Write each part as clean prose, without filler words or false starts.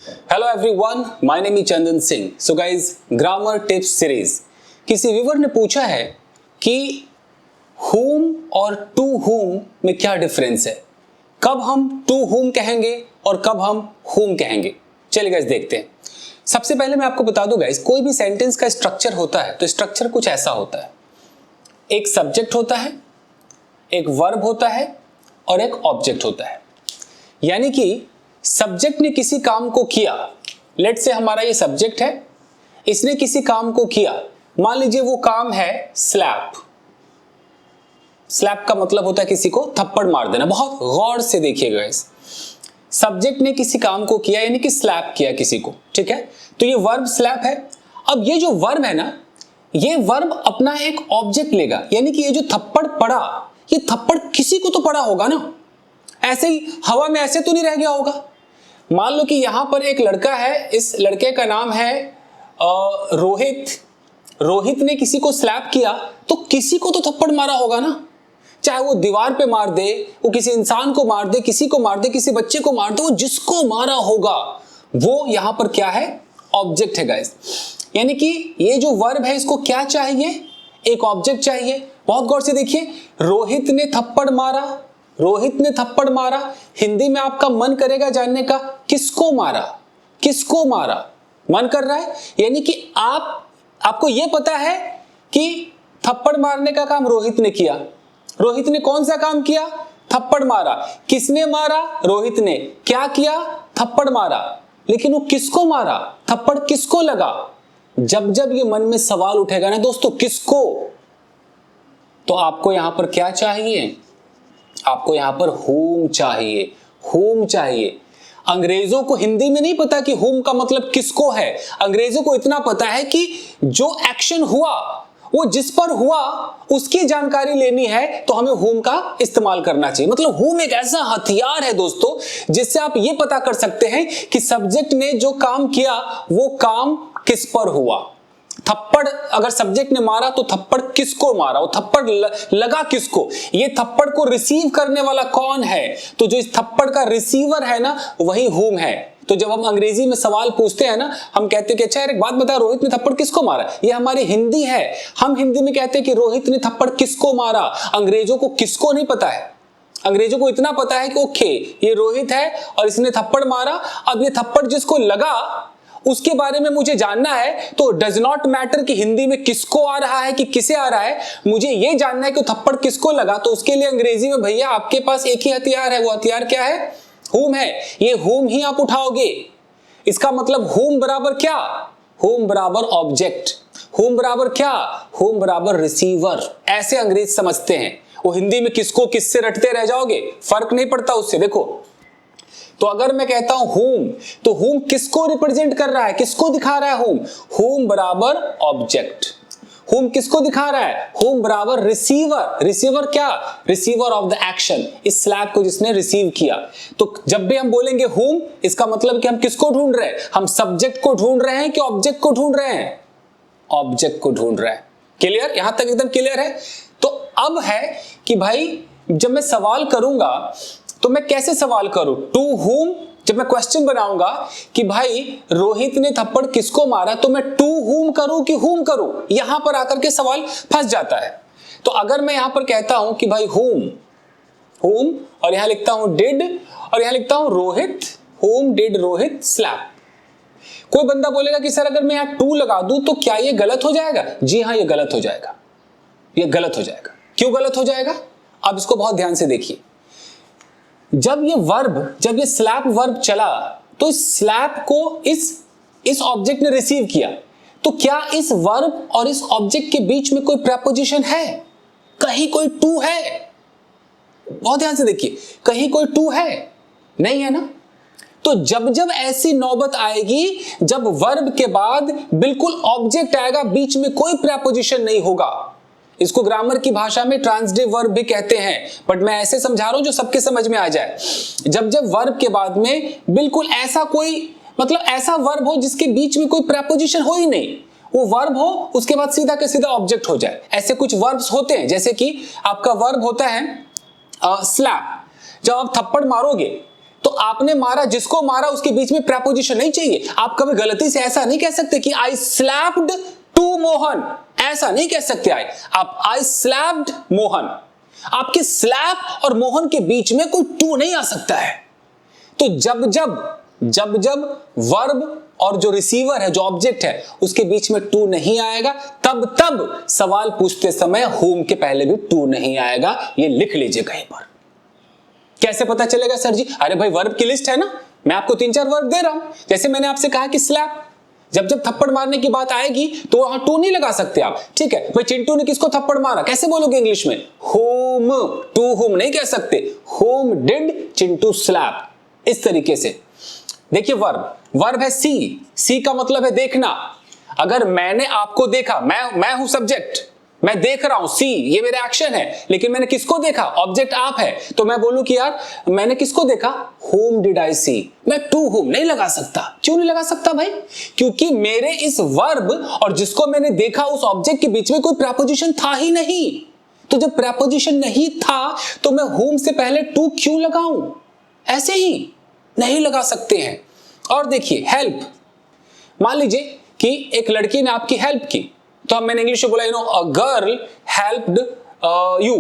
Hello everyone, my name is Chandan Singh. So guys, grammar tips series. किसी viewer ने पूछा है कि whom और to whom में क्या डिफरेंस है, कब हम to whom कहेंगे और कब हम whom कहेंगे। चलिए गाइज देखते हैं। सबसे पहले मैं आपको बता दूं गाइज, कोई भी सेंटेंस का स्ट्रक्चर होता है तो स्ट्रक्चर कुछ ऐसा होता है। एक सब्जेक्ट होता है, एक वर्ब होता है और एक ऑब्जेक्ट होता है। यानी कि सब्जेक्ट ने किसी काम को किया, लेट से हमारा ये सब्जेक्ट है, इसने किसी काम को किया। मान लीजिए वो काम है स्लैप। स्लैप का मतलब होता है किसी को थप्पड़ मार देना। बहुत गौर से देखिएगा इस सब्जेक्ट ने किसी काम को किया यानी कि स्लैप किया किसी को, ठीक है। तो ये वर्ब स्लैप है। अब ये जो वर्ब है ना, ये वर्ब अपना एक ऑब्जेक्ट लेगा, यानी कि ये जो थप्पड़ पड़ा, ये थप्पड़ किसी को तो पड़ा होगा ना, ऐसे ही हवा में ऐसे तो नहीं रह गया होगा। मान लो कि यहां पर एक लड़का है, इस लड़के का नाम है रोहित। रोहित ने किसी को स्लैप किया तो किसी को तो थप्पड़ मारा होगा ना, चाहे वो दीवार पे मार दे, वो किसी इंसान को मार दे, किसी को मार दे, किसी बच्चे को मार दे, वो जिसको मारा होगा वो यहां पर क्या है, ऑब्जेक्ट है गाइस। यानी कि ये जो वर्ब है इसको क्या चाहिए, एक ऑब्जेक्ट चाहिए। बहुत गौर से देखिए, रोहित ने थप्पड़ मारा, रोहित ने थप्पड़ मारा। हिंदी में आपका मन करेगा जानने का, किसको मारा, किसको मारा, मन कर रहा है। यानी कि आपको यह पता है कि थप्पड़ मारने का काम रोहित ने किया। रोहित ने कौन सा काम किया, थप्पड़ मारा। किसने मारा, रोहित ने। क्या किया, थप्पड़ मारा। लेकिन वो किसको मारा, थप्पड़ किसको लगा। जब जब ये मन में सवाल उठेगा ना दोस्तों, किसको, तो आपको यहां पर क्या चाहिए, आपको यहां पर whom चाहिए, whom चाहिए। अंग्रेजों को हिंदी में नहीं पता कि whom का मतलब किसको है। अंग्रेजों को इतना पता है कि जो एक्शन हुआ वो जिस पर हुआ उसकी जानकारी लेनी है, तो हमें whom का इस्तेमाल करना चाहिए। मतलब whom एक ऐसा हथियार है दोस्तों जिससे आप ये पता कर सकते हैं कि सब्जेक्ट ने जो काम किया वो काम किस पर हुआ। थप्पड़ अगर सब्जेक्ट ने मारा तो थप्पड़ किसको मारा, वो थप्पड़ लगा किसको, ये थप्पड़ को रिसीव करने वाला कौन है। तो जो इस थप्पड़ का रिसीवर है ना, वही whom है। तो जब हम अंग्रेजी में सवाल पूछते हैं ना, हम कहते हैं कि अच्छा यार एक बात बता, रोहित ने थप्पड़ किसको मारा। ये हमारी हिंदी है, हम हिंदी में कहते हैं कि रोहित ने थप्पड़ किसको मारा। अंग्रेजों को किसको नहीं पता है। अंग्रेजों को इतना पता है कि ओके ये रोहित है और इसने थप्पड़ मारा। अब ये थप्पड़ जिसको लगा उसके बारे में मुझे जानना है, तो डज नॉट मैटर कि हिंदी में किसको आ रहा है कि किसे आ रहा है, मुझे ये जानना है कि थप्पड़ किसको लगा। तो उसके लिए अंग्रेजी में भैया आपके पास एक ही हथियार है, वो हथियार क्या है, whom है। ये whom ही आप उठाओगे। इसका मतलब whom बराबर क्या, whom बराबर ऑब्जेक्ट, whom बराबर क्या, whom बराबर रिसीवर। ऐसे अंग्रेज समझते हैं। वो हिंदी में किसको किससे रटते रह जाओगे, फर्क नहीं पड़ता उससे। देखो, तो अगर मैं कहता हूं whom, तो whom किसको रिप्रेजेंट कर रहा है, किसको दिखा रहा है whom, whom बराबर ऑब्जेक्ट। whom किसको दिखा रहा है, whom बराबर रिसीवर। रिसीवर क्या, रिसीवर ऑफ द एक्शन, इस स्लैप को जिसने रिसीव किया। तो जब भी हम बोलेंगे whom, इसका मतलब कि हम किसको ढूंढ रहे हैं, हम सब्जेक्ट को ढूंढ रहे हैं कि ऑब्जेक्ट को ढूंढ रहे हैं, ऑब्जेक्ट को ढूंढ रहे हैं। क्लियर, यहां तक एकदम क्लियर है। तो अब है कि भाई जब मैं सवाल करूंगा तो मैं कैसे सवाल करूं, टू whom। जब मैं क्वेश्चन बनाऊंगा कि भाई रोहित ने थप्पड़ किसको मारा, तो मैं टू whom करूं कि whom करूं, यहां पर आकर के सवाल फंस जाता है। तो अगर मैं यहां पर कहता हूं कि भाई whom और यहां लिखता हूं did और यहां लिखता हूं Rohit, whom did Rohit slap. कोई बंदा बोलेगा कि सर अगर मैं यहां टू लगा दूं तो क्या ये गलत हो जाएगा। जी हां, ये गलत हो जाएगा, ये गलत हो जाएगा। क्यों गलत हो जाएगा, अब इसको बहुत ध्यान से देखिए। जब ये स्लैप वर्ब चला तो इस स्लैप को इस ऑब्जेक्ट ने रिसीव किया, तो क्या इस वर्ब और इस ऑब्जेक्ट के बीच में कोई प्रेपोजिशन है, कहीं कोई टू है। बहुत ध्यान से देखिए, कहीं कोई टू है, नहीं है ना। तो जब जब ऐसी नौबत आएगी जब वर्ब के बाद बिल्कुल ऑब्जेक्ट आएगा, बीच में कोई प्रेपोजिशन नहीं होगा, इसको ग्रामर की भाषा में ट्रांजिटिव वर्ब भी कहते हैं, बट मैं ऐसे समझा रहा हूं जो सबके समझ में आ जाए। जब जब वर्ब के बाद में बिल्कुल ऐसा कोई, मतलब ऐसा वर्ब हो जिसके बीच में कोई प्रेपोजिशन हो ही नहीं, वो वर्ब हो उसके बाद सीधा के सीधा ऑब्जेक्ट हो जाए। ऐसे कुछ वर्ब्स होते हैं, जैसे कि आपका वर्ब होता है स्लैप। जब आप थप्पड़ मारोगे तो आपने मारा, जिसको मारा उसके बीच में प्रेपोजिशन नहीं चाहिए। आप कभी गलती से ऐसा नहीं कह सकते कि आई स्लैप्ड टू मोहन, ऐसा नहीं कह सकते आप आई स्लैप्ड मोहन। आपके स्लैप और मोहन के बीच में कोई टू नहीं आ सकता है। तो जब जब वर्ब और जो रिसीवर है, जो ऑब्जेक्ट है, उसके बीच में टू नहीं आएगा, तब सवाल पूछते समय होम के पहले भी टू नहीं आएगा। ये लिख लीजिए कहीं पर। कैसे पता चलेगा सर जी? अरे भाई वर्ब की लिस्ट है ना, मैं आपको 3-4 वर्ब दे रहा हूं। जैसे मैंने आपसे कहा कि स्लैप, जब थप्पड़ मारने की बात आएगी तो वहां टू नहीं लगा सकते आप, ठीक है। भाई चिंटू ने किसको थप्पड़ मारा, कैसे बोलोगे इंग्लिश में? होम, टू होम नहीं कह सकते। होम डिड चिंटू स्लैप, इस तरीके से। देखिए वर्ब है सी का मतलब है देखना। अगर मैंने आपको देखा, मैं हूं सब्जेक्ट, मैं देख रहा हूं, सी ये मेरा एक्शन है, लेकिन मैंने किसको देखा? ऑब्जेक्ट आप है। तो मैं बोलूं कि यार मैंने किसको देखा? होम डिड आई सी। मैं टू होम नहीं लगा सकता। क्यों नहीं लगा सकता भाई? क्योंकि मेरे इस वर्ब और जिसको मैंने देखा उस ऑब्जेक्ट के बीच में कोई प्रेपोजिशन था ही नहीं। तो जब प्रेपोजिशन नहीं था तो मैं होम से पहले टू क्यों लगाऊं? ऐसे ही नहीं लगा सकते हैं। और देखिए हेल्प, मान लीजिए कि एक लड़की ने आपकी हेल्प की, तो मैंने इंग्लिश में बोला a girl helped you,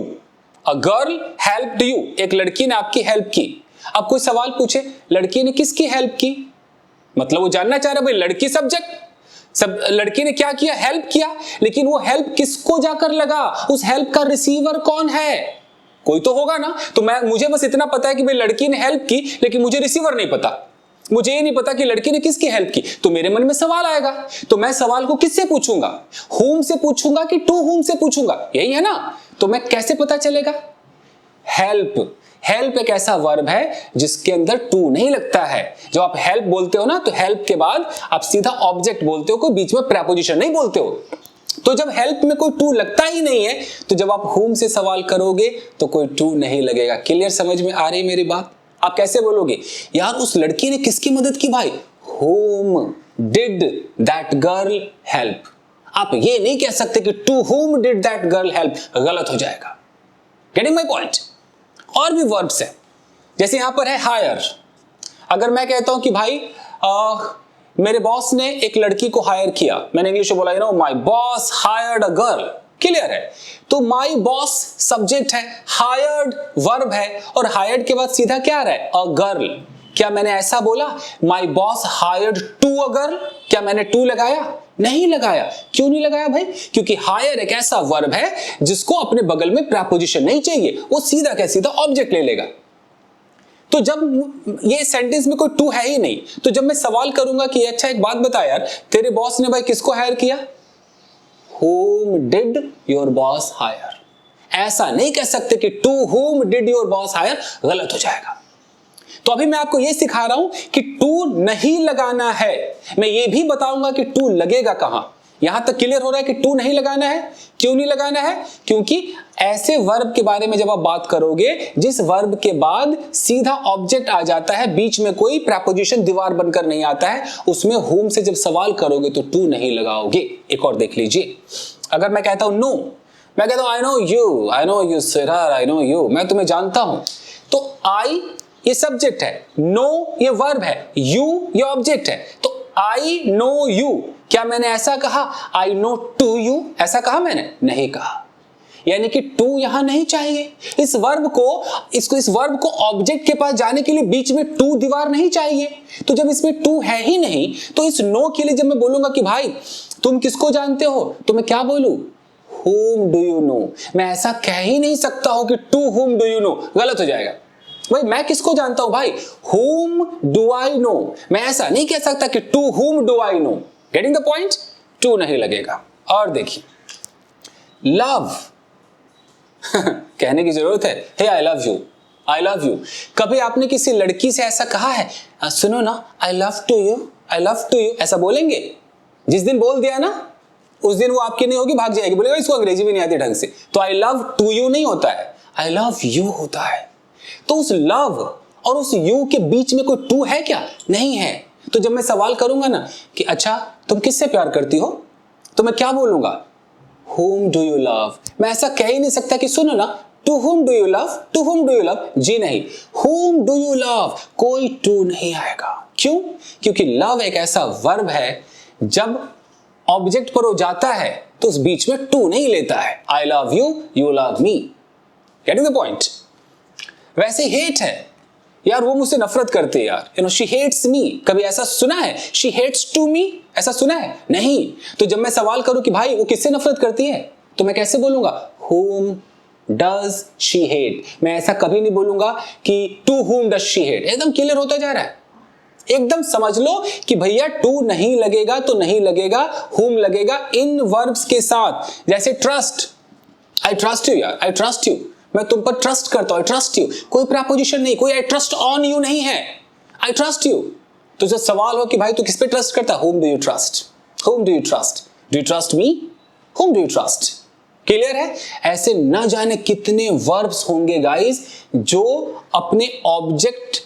a girl helped you, एक लड़की ने आपकी हेल्प की। अब कोई सवाल पूछे लड़की ने किसकी हेल्प की, मतलब वो जानना चाह रहा है भाई लड़की सब्जेक्ट, सब लड़की ने क्या किया? हेल्प किया, लेकिन वो हेल्प किसको जाकर लगा? उस हेल्प का रिसीवर कौन है? कोई तो होगा ना। तो मुझे बस इतना पता है कि भाई लड़की ने हेल्प की, लेकिन मुझे रिसीवर नहीं पता। मुझे ये नहीं पता कि लड़की ने किसकी हेल्प की। तो मेरे मन में सवाल आएगा, तो मैं सवाल को किससे पूछूंगा? होम से पूछूंगा कि टू होम से पूछूंगा? यही है ना। तो मैं कैसे पता चलेगा? हेल्प एक ऐसा वर्ब है जिसके अंदर टू नहीं लगता है। जब आप हेल्प बोलते हो ना, तो हेल्प के बाद आप सीधा ऑब्जेक्ट बोलते हो, कोई बीच में प्रेपोजिशन नहीं बोलते हो। तो जब हेल्प में कोई टू लगता ही नहीं है, तो जब आप होम से सवाल करोगे तो कोई टू नहीं लगेगा। क्लियर, समझ में आ रही मेरी बात? आप कैसे बोलोगे यार उस लड़की ने किसकी मदद की भाई? Whom did that girl help. आप ये नहीं कह सकते कि to whom did that girl help, गलत हो जाएगा। Getting my point? और भी वर्ब्स है, जैसे यहां पर है हायर। अगर मैं कहता हूं कि भाई मेरे बॉस ने एक लड़की को हायर किया, मैंने इंग्लिश में बोला my boss hired a girl. Clear है? तो माय बॉस सब्जेक्ट है, हायर्ड वर्ब है, और हायर्ड के बाद सीधा क्या आ रहा है? A girl. क्या मैंने ऐसा बोला my boss hired to a girl? क्या मैंने टू लगाया? नहीं लगाया। क्यों नहीं लगाया भाई? क्योंकि हायर एक ऐसा वर्ब है जिसको अपने बगल में प्रेपोजिशन नहीं चाहिए, वो सीधा क्या सीधा ऑब्जेक्ट ले लेगा। तो जब ये सेंटेंस में कोई टू है ही नहीं, तो जब मैं सवाल करूंगा कि अच्छा एक बात बता यार, तेरे बॉस ने भाई किसको हायर किया? Whom did your boss hire? ऐसा नहीं कह सकते कि to whom did your boss hire, गलत हो जाएगा। तो अभी मैं आपको यह सिखा रहा हूं कि टू नहीं लगाना है। मैं ये भी बताऊंगा कि टू लगेगा कहां। यहां तक क्लियर हो रहा है कि टू नहीं लगाना है। क्यों नहीं लगाना है? क्योंकि ऐसे वर्ब के बारे में जब आप बात करोगे जिस वर्ब के बाद सीधा ऑब्जेक्ट आ जाता है, बीच में कोई प्रेपोजिशन दीवार बनकर नहीं आता है, उसमें होम से जब सवाल करोगे तो टू नहीं लगाओगे। एक और देख लीजिए, अगर मैं कहता हूं नो, मैं कहता हूं आई नो यू सिरार, आई नो यू, मैं तुम्हें जानता हूं। तो आई ये सब्जेक्ट है, नो ये वर्ब है, यू ये ऑब्जेक्ट है। तो आई नो यू, क्या मैंने ऐसा कहा आई नो टू यू? ऐसा कहा मैंने? नहीं कहा। यानी कि टू यहां नहीं चाहिए। इस वर्ब को ऑब्जेक्ट के पास जाने के लिए बीच में टू दीवार नहीं चाहिए। तो जब इसमें टू है ही नहीं, तो इस नो के लिए जब मैं बोलूंगा कि भाई तुम किसको जानते हो, तो मैं क्या बोलूं? whom do you know। मैं ऐसा कह ही नहीं सकता हूं कि to whom do you know, गलत हो जाएगा। भाई मैं किसको जानता हूं भाई? whom do I know। मैं ऐसा नहीं कह सकता कि to whom do I know। Getting the point? To नहीं लगेगा। और देखिए लव कहने की जरूरत है, hey I love you, I love you. कभी आपने किसी लड़की से ऐसा कहा है सुनो ना I love to you, I love to you, ऐसा बोलेंगे? जिस दिन बोल दिया ना उस दिन वो आपकी नहीं होगी, भाग जाएगी, बोलेगा इसको अंग्रेजी भी नहीं आती ढंग से। तो आई लव टू यू नहीं होता है, आई लव यू होता है। तो उस लव और उस यू के बीच में कोई टू है क्या? नहीं है। तो जब मैं सवाल करूंगा ना कि अच्छा तुम किससे प्यार करती हो, तो मैं क्या बोलूंगा? whom do you love। मैं ऐसा कह ही नहीं सकता कि सुनो ना to whom do you love, to whom do you love, जी नहीं, हुम डू यू लव, कोई टू नहीं आएगा। क्यों? क्योंकि लव एक ऐसा वर्ब है जब ऑब्जेक्ट पर हो जाता है तो उस बीच में टू नहीं लेता है। I love you, you love me, getting the point. वैसे हेट है, यार वो मुझसे नफरत करते हैं यार, you know she hates me, कभी ऐसा सुना है? शी हेट्स टू मी, ऐसा सुना है? नहीं। तो जब मैं सवाल करूं कि भाई वो किससे नफरत करती है, तो मैं कैसे बोलूंगा? whom does she hate। मैं ऐसा कभी नहीं बोलूंगा कि to whom does she hate। एकदम क्लियर होता जा रहा है, एकदम समझ लो कि भैया टू नहीं लगेगा तो नहीं लगेगा, whom लगेगा इन वर्ब्स के साथ। जैसे ट्रस्ट, आई ट्रस्ट यू यार, आई ट्रस्ट यू, मैं तुम पर ट्रस्ट करता हूं, आई ट्रस्ट यू, कोई प्रीपोजिशन नहीं, कोई आई ट्रस्ट ऑन यू नहीं है, आई ट्रस्ट यू। तो जब सवाल हो कि भाई तू किस पे ट्रस्ट करता है, whom do you trust, whom do you trust, do you trust me, whom do you trust। Clear है? ऐसे न जाने कितने वर्ब्स होंगे गाइस जो अपने ऑब्जेक्ट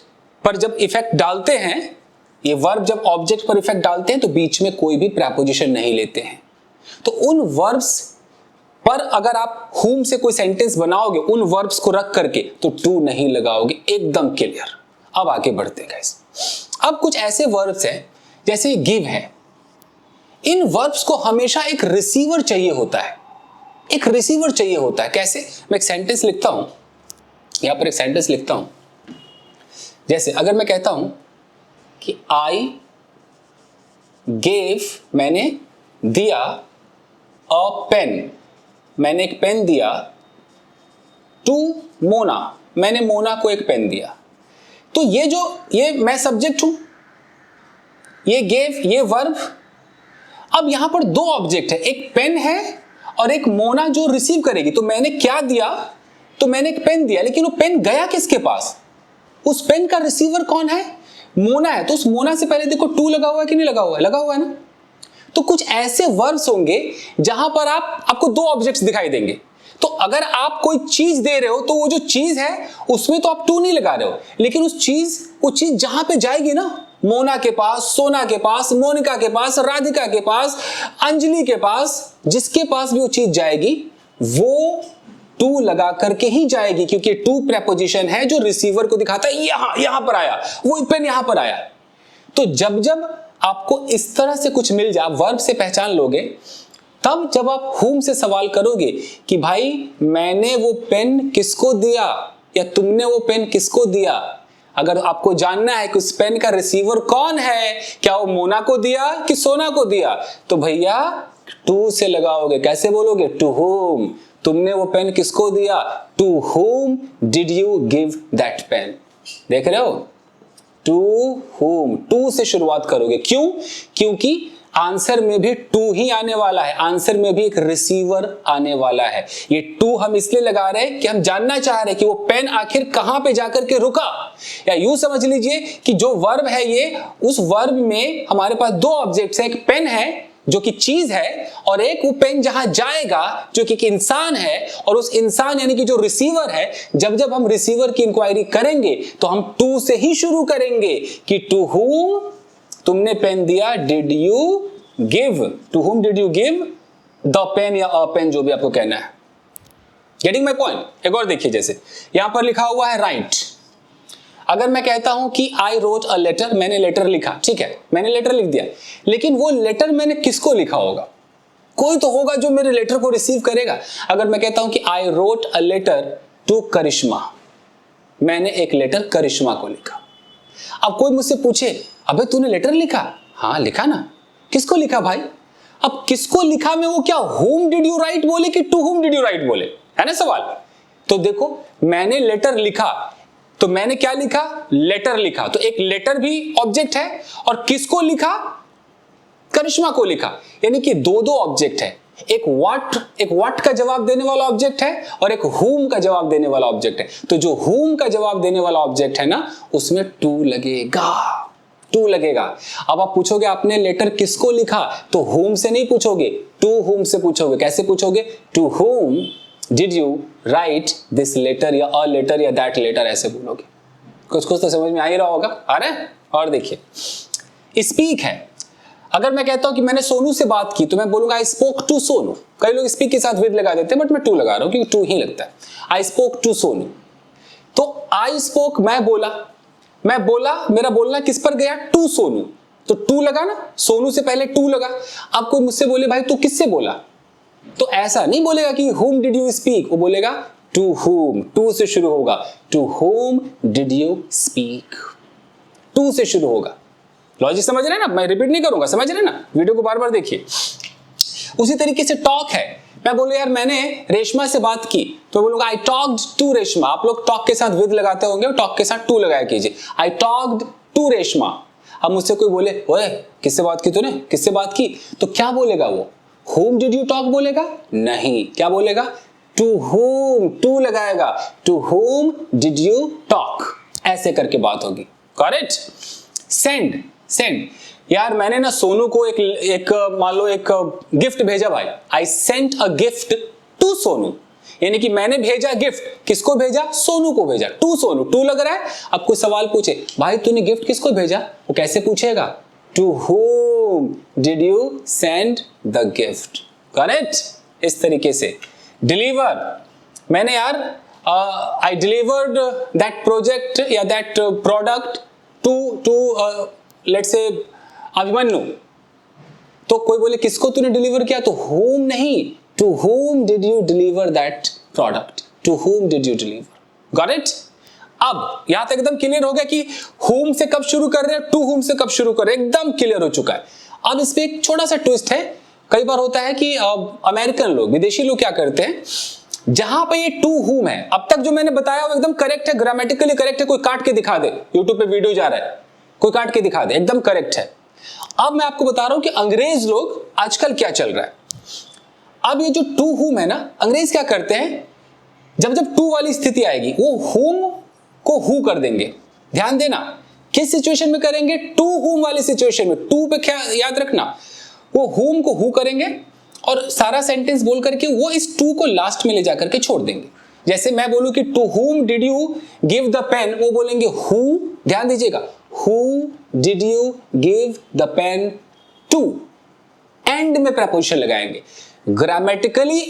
पर जब इफेक्ट डालते हैं, ये वर्ब जब ऑब्जेक्ट पर इफेक्ट डालते हैं तो बीच में कोई भी प्रीपोजिशन नहीं लेते हैं। तो उन वर्ब्स पर अगर आप whom से कोई सेंटेंस बनाओगे उन वर्ब्स को रख करके, तो टू नहीं लगाओगे, एकदम क्लियर। अब आगे बढ़ते हैं गाइस। अब कुछ ऐसे वर्ब्स हैं जैसे गिव है, इन वर्ब्स को हमेशा एक रिसीवर चाहिए होता है, एक रिसीवर चाहिए होता है। कैसे? मैं एक सेंटेंस लिखता हूं, यहां पर एक सेंटेंस लिखता हूं, जैसे अगर मैं कहता हूं कि आई गेव, मैंने दिया, अ पेन, मैंने एक पेन दिया, टू मोना, मैंने मोना को एक पेन दिया। तो ये मैं सब्जेक्ट हूं, ये गेव, ये वर्ब। अब यहां पर दो ऑब्जेक्ट है, एक पेन है और एक मोना जो रिसीव करेगी। तो मैंने क्या दिया? तो मैंने एक पेन दिया, लेकिन वो पेन गया किसके पास? उस पेन का रिसीवर कौन है? मोना है। तो उस मोना से पहले देखो टू लगा हुआ है कि नहीं लगा हुआ है? लगा हुआ है ना। तो कुछ ऐसे वर्ब्स होंगे जहां पर आपको दो ऑब्जेक्ट्स दिखाई देंगे। तो अगर आप कोई चीज दे रहे हो तो वो जो चीज है उसमें तो आप टू नहीं लगा रहे हो, लेकिन वो चीज जहां पे जाएगी ना, मोना के पास, सोना के पास, मोनिका के पास, राधिका के पास, अंजलि के पास, जिसके पास भी वो चीज जाएगी वो टू लगा करके ही जाएगी, क्योंकि टू प्रेपोजिशन है जो रिसीवर को दिखाता है यहां पर आया, वो पेन यहां पर आया। तो जब जब आपको इस तरह से कुछ मिल जाए, वर्ब से पहचान लोगे, तब जब आप whom से सवाल करोगे कि भाई मैंने वो पेन किसको दिया या तुमने वो पेन किसको दिया, अगर आपको जानना है कि उस पेन का रिसीवर कौन है, क्या वो मोना को दिया कि सोना को दिया, तो भैया टू से लगाओगे। कैसे बोलोगे? टू whom, तुमने वो पेन किसको दिया? To whom did you give that pen। देख रहे हो? टू whom, टू से शुरुआत करोगे। क्यों? क्योंकि आंसर में भी टू ही आने वाला है, आंसर में भी एक रिसीवर आने वाला है। ये टू हम इसलिए लगा रहे हैं कि हम जानना चाह रहे हैं कि वो पेन आखिर कहां पे जाकर के रुका। या यूं समझ लीजिए कि जो वर्ब है ये, उस वर्ब में हमारे पास दो ऑब्जेक्ट्स है, एक पेन है जो कि चीज है, और एक वो पेन जहां जाएगा जो कि एक इंसान है, और उस इंसान यानी कि जो रिसीवर है, जब जब हम रिसीवर की इंक्वायरी करेंगे तो हम टू से ही शुरू करेंगे कि टू whom तुमने पेन दिया, did you give, to whom did you give the pen या अ पेन, जो भी आपको कहना है। Getting my point? एक और देखिए, जैसे यहां पर लिखा हुआ है राइट। अगर मैं कहता हूं कि आई रोट अ लेटर, मैंने लेटर लिखा, ठीक है, मैंने लेटर लिख दिया, लेकिन वो लेटर मैंने किसको लिखा होगा? कोई तो होगा जो मेरे लेटर को रिसीव करेगा। अगर मैं कहता हूं कि I wrote a letter to Karishma, मैंने एक लेटर करिश्मा को लिखा। अब कोई मुझसे पूछे, अबे तूने लेटर लिखा? हाँ लिखा ना। किसको लिखा भाई? अब किसको लिखा में वो क्या whom did you write बोले कि to whom did you write बोले, है ना सवाल। तो देखो मैंने लेटर लिखा, तो मैंने क्या लिखा? लेटर लिखा। तो एक लेटर भी ऑब्जेक्ट है, और किसको लिखा? करिश्मा को लिखा। यानी कि दो दो ऑब्जेक्ट है, एक व्हाट का जवाब देने वाला ऑब्जेक्ट है और एक whom का जवाब देने वाला ऑब्जेक्ट है। तो जो whom का जवाब देने वाला ऑब्जेक्ट है ना, उसमें टू लगेगा, टू लगेगा। अब आप पूछोगे आपने लेटर किसको लिखा, तो whom से नहीं पूछोगे, टू whom से पूछोगे। कैसे पूछोगे? To whom did you write this letter या a letter या that letter, ऐसे बोलोगे। कुछ कुछ तो समझ में आ ही रहा होगा, आ रहा है? और देखिए स्पीक है। अगर मैं कहता हूं कि मैंने सोनू से बात की तो मैं बोलूंगा आई स्पोक टू सोनू। कई लोग स्पीक के साथ विद लगा देते हैं, बट मैं टू लगा रहा हूं क्योंकि टू ही लगता है। I spoke to Sonu. तो आई स्पोक मैं बोला, मेरा बोलना किस पर गया? टू सोनू। तो टू लगा ना, सोनू से पहले टू लगा। अब कोई मुझसे बोले भाई तू किससे बोला, तो ऐसा नहीं बोलेगा कि whom did you speak, वो बोलेगा to whom, टू से शुरू होगा। to whom did you speak, to से शुरू होगा। लॉजिक समझ रहे हैं ना, मैं रिपीट नहीं करूंगा, समझ रहे हैं ना, वीडियो को बार बार देखिए। उसी तरीके से टॉक है, मैं बोलूं यार मैंने रेशमा से बात की तो बोलूंगा आई टॉक्ड टू रेशमा। आप लोग टॉक के साथ विद लगाते होंगे और टॉक के साथ टू लगाया कीजिए। I talked to Reshma. अब मुझसे कोई बोले ओए किससे बात की तूने, किससे बात की, तो क्या बोलेगा वो? whom did you talk बोलेगा? नहीं, क्या बोलेगा? to whom, टू लगाएगा। to whom did you talk, ऐसे करके बात होगी। करेक्ट? सेंड यार मैंने ना सोनू को एक मान लो एक गिफ्ट भेजा भाई। I sent a gift to Sonu, यानी कि मैंने भेजा गिफ्ट, किसको भेजा? सोनू को भेजा। टू सोनू, टू लग रहा है। अब कोई सवाल पूछे भाई तूने गिफ्ट किसको भेजा, वो कैसे पूछेगा? To whom did you send the gift, correct? इस तरीके से डिलीवर, मैंने यार आई डिलीवर्ड दैट प्रोजेक्ट या that product to let's say Abhimanyu. तो कोई बोले किसको तूने डिलीवर किया, तो whom नहीं, to whom did you deliver that product, to whom did you deliver, got it? अब यहां तक एकदम क्लियर हो गया कि whom से कब शुरू कर रहे हैं, to whom से कब शुरू कर रहे हैं, एकदम क्लियर हो चुका है। अब इस पे एक छोटा सा ट्विस्ट है। कई बार होता है कि अमेरिकन लोग, विदेशी लोग क्या करते हैं, जहां पे ये टू whom है, अब तक जो मैंने बताया वो एकदम करेक्ट है, ग्रामेटिकली करेक्ट है, कोई काट के दिखा दे, यूट्यूब पे वीडियो जा रहा है, कोई काट के दिखा दे, एकदम करेक्ट है। अब मैं आपको बता रहा हूं कि अंग्रेज लोग आजकल क्या चल रहा है। अब ये जो टू whom है ना, अंग्रेज क्या करते हैं, जब टू वाली स्थिति आएगी वो whom को who कर देंगे। ध्यान देना किस सिचुएशन में करेंगे, टू whom वाली सिचुएशन में। टू पे क्या याद रखना, वो whom को who करेंगे और सारा सेंटेंस बोल करके वो इस टू को लास्ट में ले जाकर के छोड़ देंगे। जैसे मैं बोलूं कि to whom did you give the pen, वो बोलेंगे who, ध्यान दीजिएगा, who did you give the pen to, and में प्रपोजिशन लगाएंगे। ग्रामेटिकली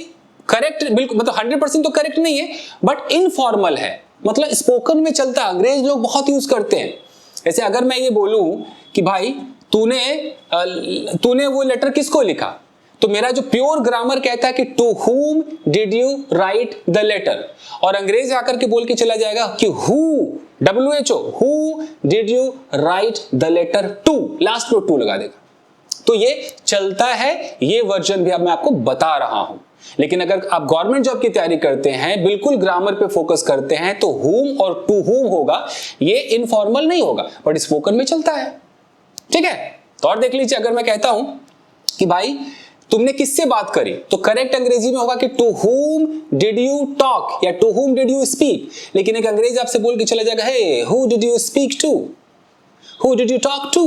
करेक्ट, बिल्कुल मतलब 100% तो करेक्ट नहीं है, बट इनफॉर्मल है, मतलब स्पोकन में चलता है, अंग्रेज लोग बहुत यूज करते हैं। जैसे अगर मैं ये बोलूं कि भाई तूने वो लेटर किसको लिखा, तो मेरा जो प्योर ग्रामर कहता है कि to whom did you write the letter, और अंग्रेज आकर के बोल के चला जाएगा कि who did you write the letter to, last में टू लगा देगा। तो ये चलता है, ये वर्जन भी अब मैं आपको बता रहा हूं। लेकिन अगर आप गवर्नमेंट जॉब की तैयारी करते हैं, बिल्कुल ग्रामर पे फोकस करते हैं, तो whom और to whom होगा, ये इनफॉर्मल नहीं होगा, बट स्पोकन में चलता है। ठीक है, तो और देख लीजिए, अगर मैं कहता हूं कि भाई तुमने किससे बात करी, तो करेक्ट अंग्रेजी में होगा कि to whom did you talk या to whom did you speak। लेकिन एक अंग्रेज आपसे बोल के चला जाएगा हे who did you speak to, who did you talk to,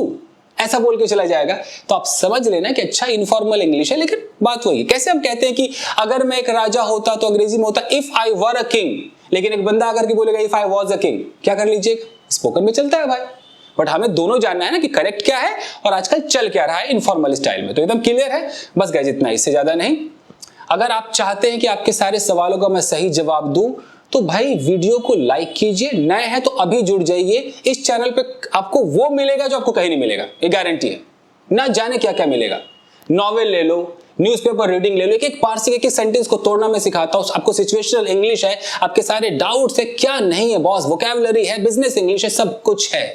ऐसा बोल के चला जाएगा। तो आप समझ लेना कि अच्छा इनफॉर्मल इंग्लिश है, लेकिन बात वही। कैसे हम कहते हैं कि अगर मैं एक राजा होता तो अंग्रेजी में होता if I were a king, लेकिन एक बंदा आकर के बोलेगा if I was a king, क्या कर लीजिए, स्पोकन में चलता है भाई। बट हमें दोनों जानना है ना कि करेक्ट क्या है और आजकल चल क्या रहा है इनफॉर्मल स्टाइल में। तो एकदम क्लियर है, बस गाइस इतना, इससे ज्यादा नहीं। अगर आप चाहते हैं कि आपके सारे सवालों का मैं सही जवाब दूं, तो भाई वीडियो को लाइक कीजिए, नए हैं तो अभी जुड़ जाइए। इस चैनल पे आपको वो मिलेगा जो आपको कहीं नहीं मिलेगा, ये गारंटी है। ना जाने क्या क्या मिलेगा, नॉवेल ले लो, न्यूज़पेपर रीडिंग ले लो, एक पार्ट से एक सेंटेंस को तोड़ना मैं सिखाता हूं आपको, सिचुएशनल इंग्लिश है, आपके सारे डाउट्स है, क्या नहीं है बॉस, वोकैबुलरी है, बिजनेस इंग्लिश है, सब कुछ है।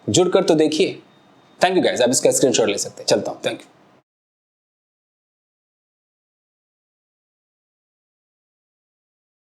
जुड़कर तो देखिए। थैंक यू गाइस, आप इसका स्क्रीनशॉट ले सकते हैं। चलता हूं, थैंक यू।